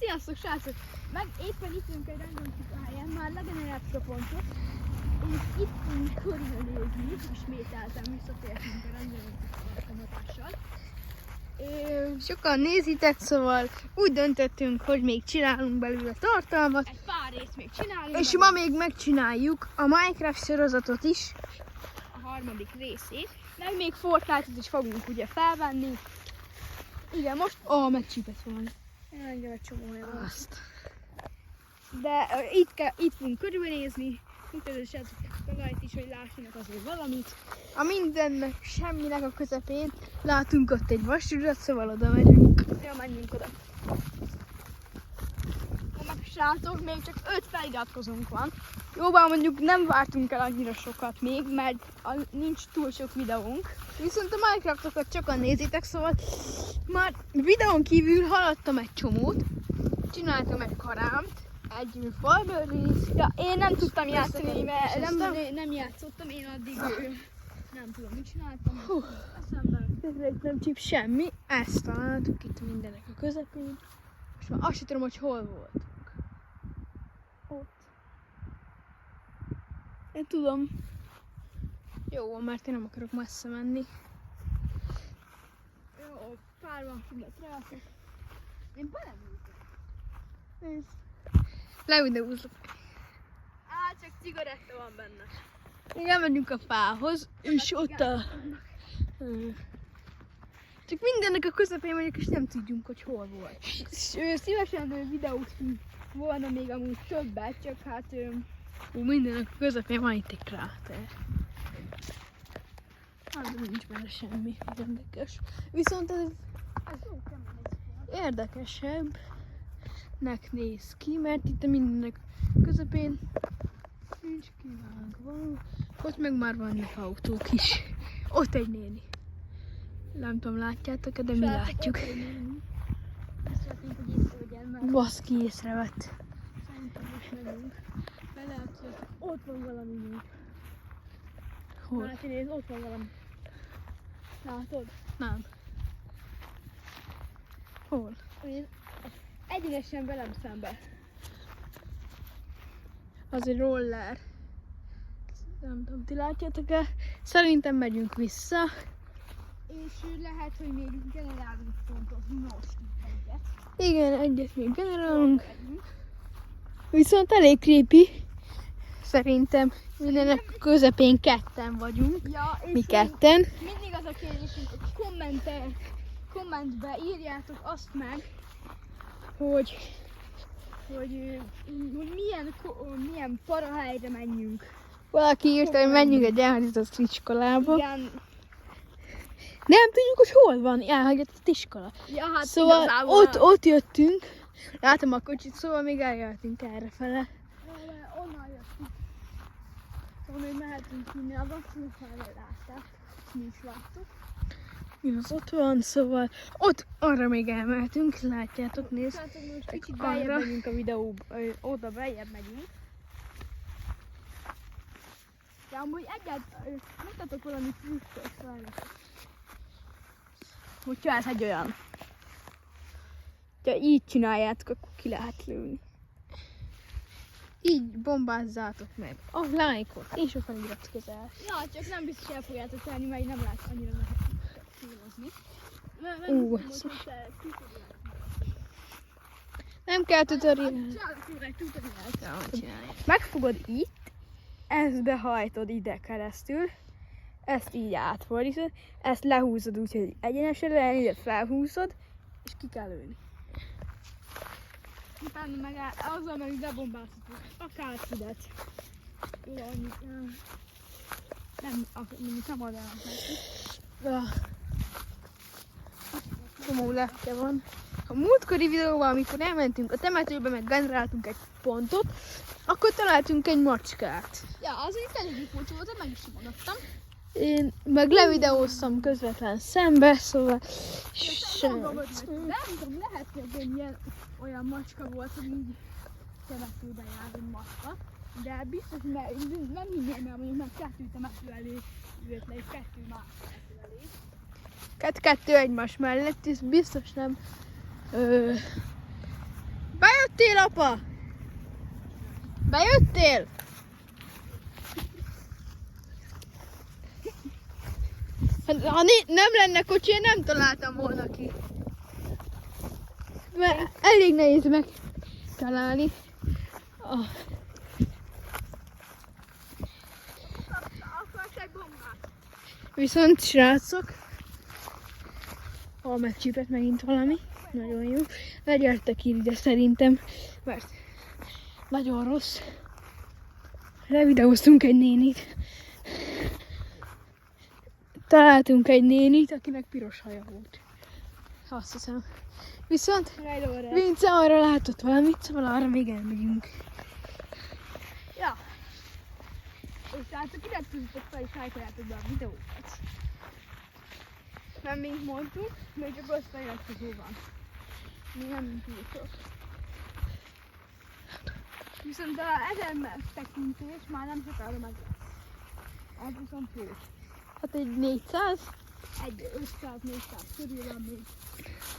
Sziasztok srácok! Meg éppen itt vagyunk egy random helyen, már legeneráltuk a pontot, és itt fogunk körülnézni, ismételten visszatértünk a random alkalmazással. Sokan nézitek, szóval úgy döntöttünk, hogy még csinálunk belőle tartalmat. Egy pár részt még csinálunk. És ma még megcsináljuk a Minecraft sorozatot is. A harmadik részét. Meg még Fortnite-ot is fogunk ugye felvenni. Igen, most... megcsípett valami. Engem egy csomó olyan. Azt. De itt fogunk körülnézni. Mutatossátok talajt is, hogy lássanak azért valamit. A mindennek, semminek a közepén látunk ott egy vasúrat, szóval oda megyünk. Ja, menjünk oda. Meg srácok, még csak 5 feliratkozónk van. Jóval mondjuk nem vártunk el annyira sokat még, mert Nincs túl sok videónk. viszont a Minecraftokat sokan nézitek, szóval már videón kívül haladtam egy csomót. Csináltam egy karámt, egy falbőrrész. Ja, én nem tudtam játszani, mert összeszedtem. nem játszottam, én addig nem tudom, mit csináltam. Hú. Eszembe. Itt nem csíp semmi, ezt találtuk itt mindenek a közepén. Most már azt sem tudom, hogy hol voltunk. Ott. Én tudom. Jó, mert én nem akarok messze menni. Jó, pár van fületre. Én belemúltam. Nézd. Levideózok. Csak cigaretta van benne. Még elmegyünk a fához, és ott a... Csak mindennek a közepén vagyok, és nem tudjunk, hogy hol volt. Szívesen videót volna még amúgy többet, csak hát... Mindennek a közepén van itt egy kráter. Hát nincs benne semmi érdekes. Viszont ez jó kemény. érdekesebbnek néz ki, mert itt a mindennek közepén nincs kivágva. Ott meg már vannak autók is. Ott egy néni. Nem tudom, látjátok-e, de mi látjuk. Azt szeretnénk, hogy észrevegyen, mert Baszki észrevett. szerintem most megyünk. Be lehet, hogy ott van valami még. Hol? Máté, nézd, ott van valami. Látod? Nem. Hol? Én egyenesen velem szembe. Az egy roller. Nem tudom, ti látjátok-e? Szerintem megyünk vissza. És lehet, hogy még generálunk pontot most egyet. Igen, egyet még generálunk. Viszont elég creepy. Szerintem mindenek közepén ketten vagyunk. Ja, és Mi ketten. mindig az a kérdésünk, hogy kommentbe írjátok azt meg, hogy milyen parahelyre menjünk. Valaki írta, hogy menjünk egy elhagyatott iskolába. Igen. Nem tudjuk, hogy hol van elhagyatott iskola. Ja, hát Szóval igazából ott jöttünk. Látom a kocsit, szóval még eljöttünk errefele. onnan jöttünk. Szóval még mehetünk hinni a vakcinufára, látták. Mi is láttuk. Mi az ott van, szóval ott arra még elmehetünk, látjátok, nézd. Tehát most kicsit arra. beljebb megyünk a videóba, oda beljebb megyünk. De amúgy mutatok valami trükköt várjátok. Hogyha ez egy olyan. Ha így csináljátok, akkor ki lehet lőni. Így bombázzátok meg a lájkot és a felirat közel. Ja, csak nem biztos el fogjátok tenni, mert nem lehet annyira lehet célozni. Basszus. Nem kell tutorial. Csinálok egy tutoriált. Megfogod itt, ezt behajtod ide keresztül, ezt így átfordítod, ezt lehúzod úgy, hogy egyenesre, ide felhúzod, és ki kell lőni. Utána meg azzal meg lebombáztatok a kártyudat. Jó, annyit. Nem oldalán Csomó lepke van. A múltkori videóban, amikor elmentünk a temetőbe, meg generáltunk egy pontot, akkor találtunk egy macskát. Ja, az itt eléggé furcsa volt, meg is mondottam. Én meg levideóztam közvetlen szembe, szóval... Nem tudom, lehet, hogy ilyen olyan macska volt, hogy így temetőben jár egy macska. De biztos, mert nem hinném el, mondjuk már 2 temető elé jött le, és 2 más temető elé. Kettő egymás mellett, és biztos nem Bejöttél, apa? Bejöttél? Ha nem lenne kocsi, én nem találtam volna ki. Mert elég nehéz megtalálni. Viszont srácok, megcsípett megint valami, nagyon jó. Ne gyertek ide szerintem, mert nagyon rossz. Levideóztunk egy nénit. Találtunk egy nénit, akinek piros haja volt. Azt hiszem. Viszont Vince arra látott valamit, szóval arra még elmegyünk. Ja. És tehát iratkozzatok fel és lájkoljátok be a videókat. Mert mint mondtuk, még csak 5 feliratkozó van. Mi nem túl sok. Viszont a 1000 tekintés már nem sokára meg lesz. Ez viszont jó. Hát egy 400? Egy 500-400 körül van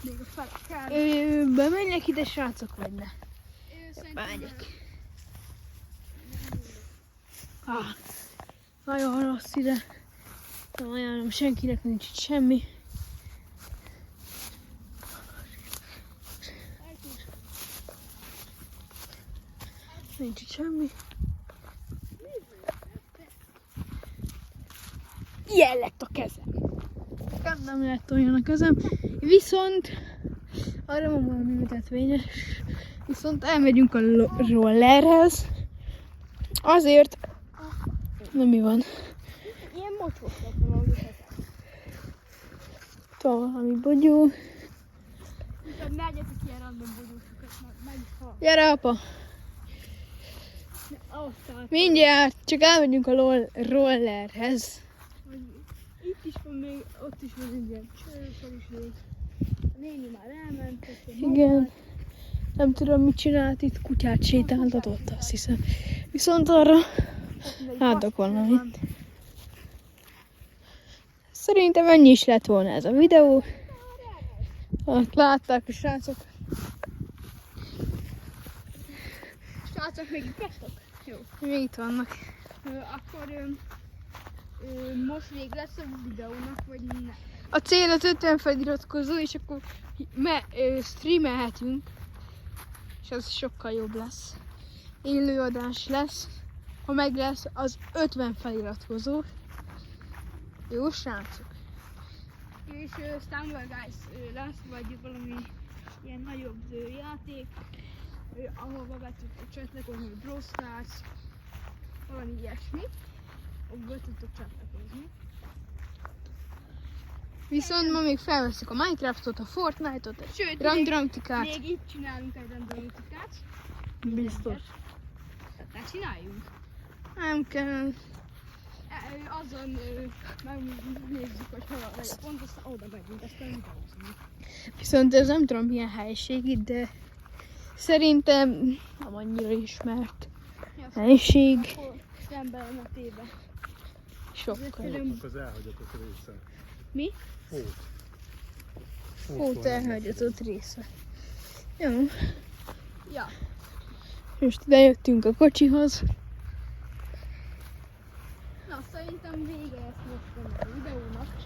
még a fel kell. Bemenjek ide, srácok, vagy ne? Bemegyek. Nagyon rossz ide. Nem ajánlom senkinek, nincs itt semmi. Nincs itt semmi. Ilyen lett a kezem. Nem lett olyan a kezem. Viszont arra van valami ültetvényes. Viszont elmegyünk a rollerhez. Azért. Nem mi van. Ilyen mocsos lett valami kezem. Valami bogyó. Viszont ne egyetek ilyen random bogyósokat, mert meg is hal. Gyere, apa! Mindjárt, csak elmegyünk a rollerhez. Itt is van még, ott is van egy ilyen csőfeliség. A néni már elment. Igen. Nem tudom, mit csinált itt, kutyát sétáltatott, azt hiszem. Viszont arra látok valamit. Szerintem ennyi is lett volna ez a videó. Ott látták a srácok. Srácok, még itt vagytok? Jó. Még itt vannak. Akkor most még lesz a videónak, vagy nem? A cél az 50 feliratkozó, és akkor streamelhetünk. És az sokkal jobb lesz. Élőadás lesz. Ha meg lesz az 50 feliratkozó. Jó, srácok? És Stumble Guys lesz, vagy valami ilyen nagyobb játék, ahova be tudtok csatlakozni, Brawl Stars, valami ilyesmi. Ott be tudtok csatlakozni. Viszont ma még felveszünk a Minecraftot, a Fortnite-ot, a Randramtikát. Még itt csinálunk egy Randramtikát. Biztos. Tehát csináljunk. Nem kell. Azon megnézzük, hogy hol a pont, aztán oda megyünk, aztán videózunk. Viszont ez nem tudom milyen helység itt, de szerintem nem annyira ismert helység. Szemben a téve. Sokkal. Az elhagyatott része. Mi? Hót. Hót elhagyatott része. Jó. Ja. Most ide jöttünk a kocsihoz. Na, szerintem vége lesz most a videónak.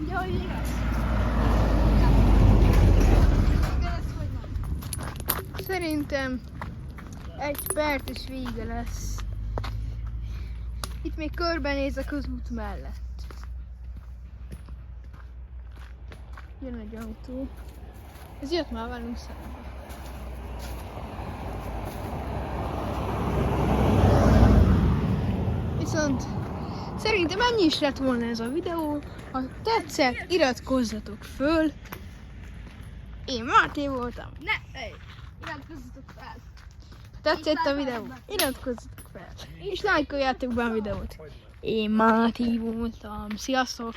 Ugye, hogy vége lesz? Vége lesz, vagy nem? Szerintem 1 perc és vége lesz. Itt még körbenézek az út mellett. Jön egy autó. Ez jött már velünk szembe. Viszont szerintem ennyi is lett volna ez a videó. Ha tetszett, iratkozzatok föl. Én Máté voltam. Iratkozzatok fel. Tetszett a videó? Iratkozzatok fel. És lájkoljátok be a videót. Én Máté voltam. Sziasztok!